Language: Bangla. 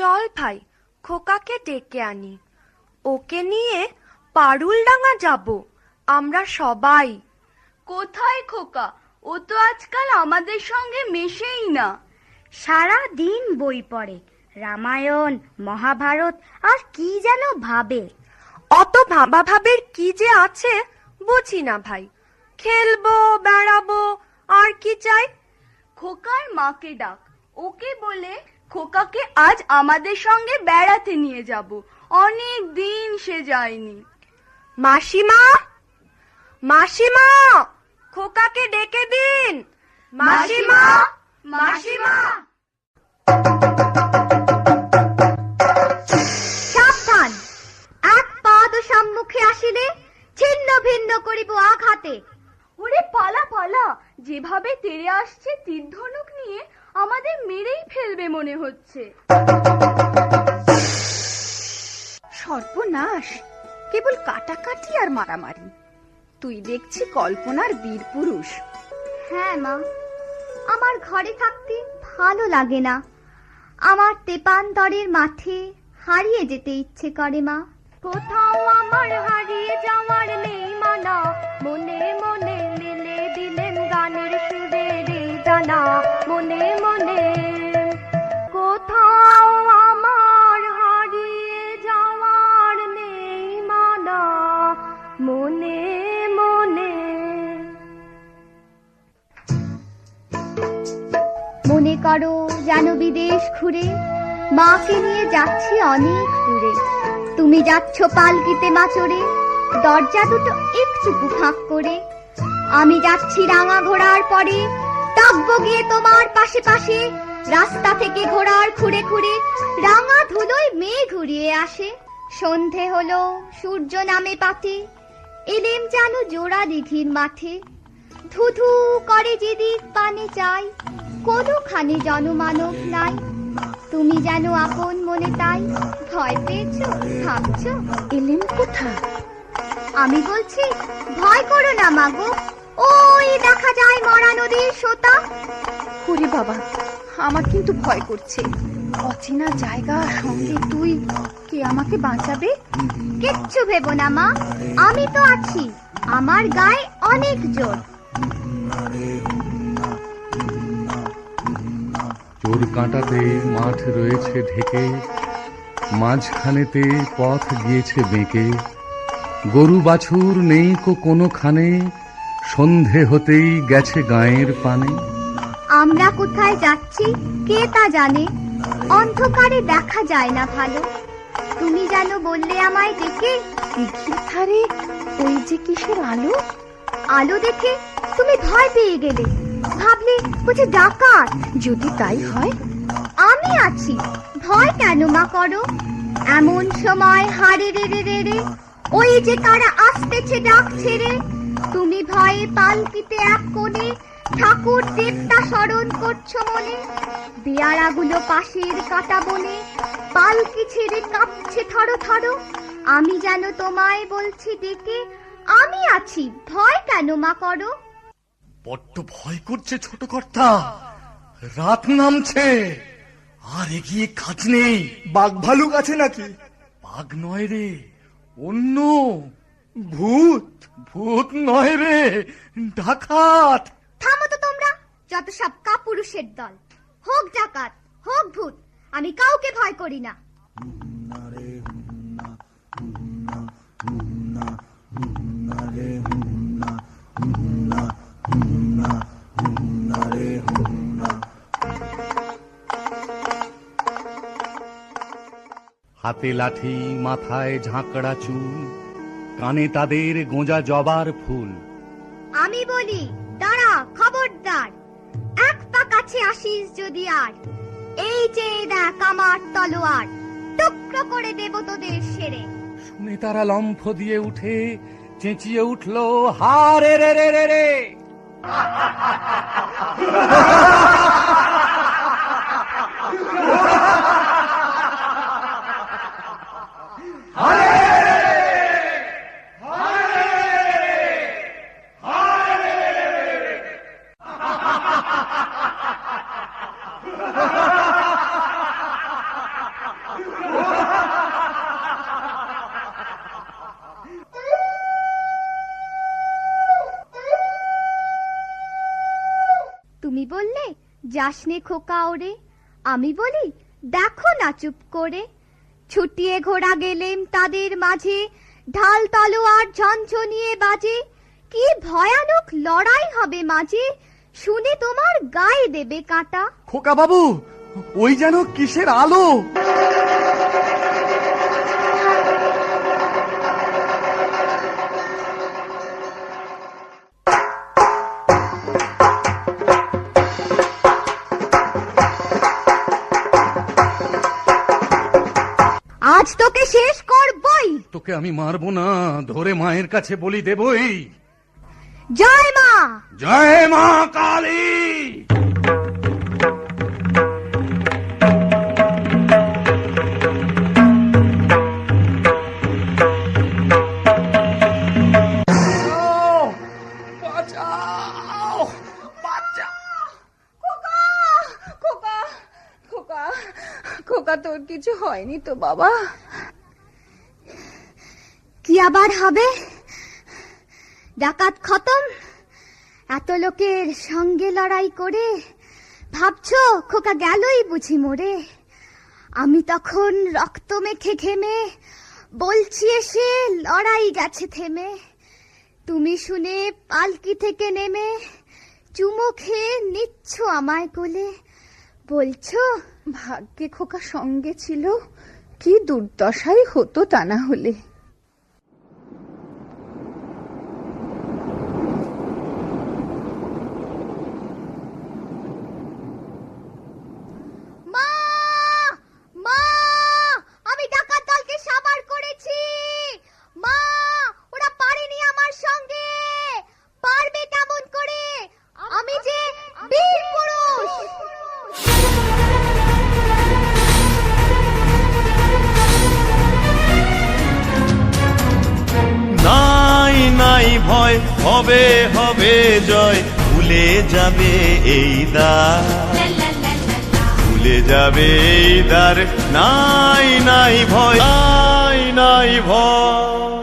চল ভাই, খোকাকে ডেকে আনি। ওকে নিয়ে পারুলডাঙ্গা যাব আমরা সবাই। কোথায় খোকা? ও তো আজকাল আমাদের সঙ্গে মেশেই না। সারা দিন বই পড়ে, রামায়ণ মহাভারত আর কি যেন ভাবে। অত ভাবা ভাবের কি যে আছে বুঝি না ভাই। খেলবো, বেড়াবো, আর কি চাই? খোকার মাকে ডাক, ওকে বলে খোকাকে আজ আমাদের সঙ্গে বেড়াতে নিয়ে যাব। অনেক দিন সে যায়নি। মাসিমা, মাসিমা, খোকাকে ডেকে দিন। মাসিমা, মাসিমা। সাবধান, এক পাদ সম্মুখে আসিলে ছিন্ন ভিন্ন করিব আঘাতে। ওরে পালা পালা, যেভাবে তেড়ে আসছে তীরধনুক নিয়ে আমাদের মেরেই ফেলবে মনে হচ্ছে। সর্বনাশ, কেবল কাটাকাটি আর মারামারি। তুই দেখছি কল্পনার বীর পুরুষ। হ্যাঁ মা, আমার ঘরে থাকতে ভালো লাগে না। আমার তেপান্তরের মাঠে হারিয়ে যেতে ইচ্ছে করে মা। কোথাও আমার হারিয়ে যাওয়ার নেই মানা, মনে মনে মেলে দিলেন গানের সুরের জানা। মনে মনে কোথাও আমার হারিয়ে যাওয়ার নেই মানা, মনে মনে। মনে করো যেন বিদেশ ঘুরে মাকে নিয়ে যাচ্ছি অনেক দূরে। তুমি যাচ্ছ পালকিতে মাচড়ে, দরজা দুটো একটুকু ফাঁক করে। আমি যাচ্ছি রাঙা ঘোড়ার পরে, ডাকবো গিয়ে তোমার পাশে পাশে। রাস্তা থেকে ঘোড়ার খুঁড়ে খুঁড়ে রাঙা ধুলোয় মেয়ে ঘুরিয়ে আসে। সন্ধে হলো, সূর্য নামে পাতে, এলেম যেন জোড়া দিঘির মাঠে। ধুধু করে যেদিক পানে চাই, কোনোখানে জনমানব নাই। তুমি যেন আপন মনে তাই ভয় পেয়েছো, ভাবছো এলেন কোথা? আমি বলছি ভয় করো না মাগো, ওই দেখা যায় মরা নদীর সোতা। ওরে বাবা, আমার কিন্তু ভয় করছে। অচেনা জায়গা, সঙ্গে তুই, কে আমাকে বাঁচাবে? কিচ্ছু ভেবো না মা, আমি তো আছি। আমার গায়ে অনেক জোর। চোর কাঁটাতে মাঠ রয়েছে ঢেকে, মাঝখানেতে পথ গিয়েছে বেঁকে। গরু বাছুর নেই কোনোখানে, সন্ধে হতেই গেছে গায়ের পানে। আমরা কোথায় যাচ্ছি কে তা জানে, অন্ধকারে দেখা যায় না ভালো। তুমি যেন বললে আমায় ডেকে, দিঘির ধারে ওই যে কিসের আলো। আলো দেখে তুমি ভয় পেয়ে গেলে, ভাবলে বুঝি ডাকাত। যদি তাই হয়, আমি আছি, ভয় কেন মা করো? এমন সময় হারে রে রে রে রে, ওই যে কারা আসতেছে ডাক ছেড়ে। তুমি ভয়ে পালকিতে এক কোণে ঠাকুর দেবতা স্মরণ করছো মনে। বেয়ারাগুলো পাশের কাটা বনে, পালকি ছেড়ে কাঁপছে থরো থরো। আমি যেন তোমায় বলছি ডেকে, আমি আছি, ভয় কেন মা করো? বড্ড ভয় করছে ছোট কর্তা, রাত নামছে, আর এগিয়ে কাজ নেই। বাঘ ভালুক আছে নাকি? বাঘ নয় রে, অন্য ভূত? ভূত নয় রে, ডাকাত। থামো তো তোমরা, যত সব কাপুরুষের দল। হোক ডাকাত, হোক ভূত, আমি কাউকে ভয় করি না। হাতে লাঠি, মাথায় ঝাঁকড়া চুল, কানে তাদের গোঁজা জবার ফুল। আমি বলি দাঁড়া, খবরদার, এক পা কাছে আসিস যদি আর। এই যে দেখ আমার তলোয়ার, টুকরো করে দেব তোদের সেরে। শুনে তারা লম্ফ দিয়ে উঠে চেঁচিয়ে উঠল, হারে রে রে রে রে। যাসনে খোকা ওরে, আমি বলি দেখো না চুপ করে। ছুটিয়ে ঘোড়া গেলেম তাদের মাঝে, ঢাল তলোয়ার ঝনঝনিয়ে বাজে। কি ভয়ানক লড়াই হবে মাঝে, শুনে তোমার গায়ে দেবে কাঁটা। খোকা বাবু, ওই যেন কিসের আলো! আজ তোকে শেষ করবই। তোকে আমি মারবো না, ধরে মায়ের কাছে বলি দেবই। জয় মা। জয় মা কালী। খোকা খোকা খোকা, তোর কিছু হয়নি তো বাবা? কি আবার হবে? ডাকাত খতম, এত লোকের সঙ্গে লড়াই করে ভাবছো খোকা গেলই বুঝি মরে। আমি তখন রক্ত মেখে ঘেমে বলছি এসে লড়াই গেছে থেমে। তুমি শুনে পালকি থেকে নেমে চুমো খেয়ে নিচ্ছ আমায় কোলে, বলছো ভাগ্যে খোকা সঙ্গে ছিল, কি দুর্দশাই হতো তা না হলে। মা, মা, আমি ডাকাত দলকে সাবার করেছি। মা, ওরা পারেনি আমার সঙ্গে। পারবে কেমন করে? আমি যে বীর পুরুষ। নাই নাই ভয়, হবে হবে জয়, ভুলে যাবে এই দ্বার, ভুলে যাবে এই দ্বার। নাই নাই ভয়, নাই নাই ভয়।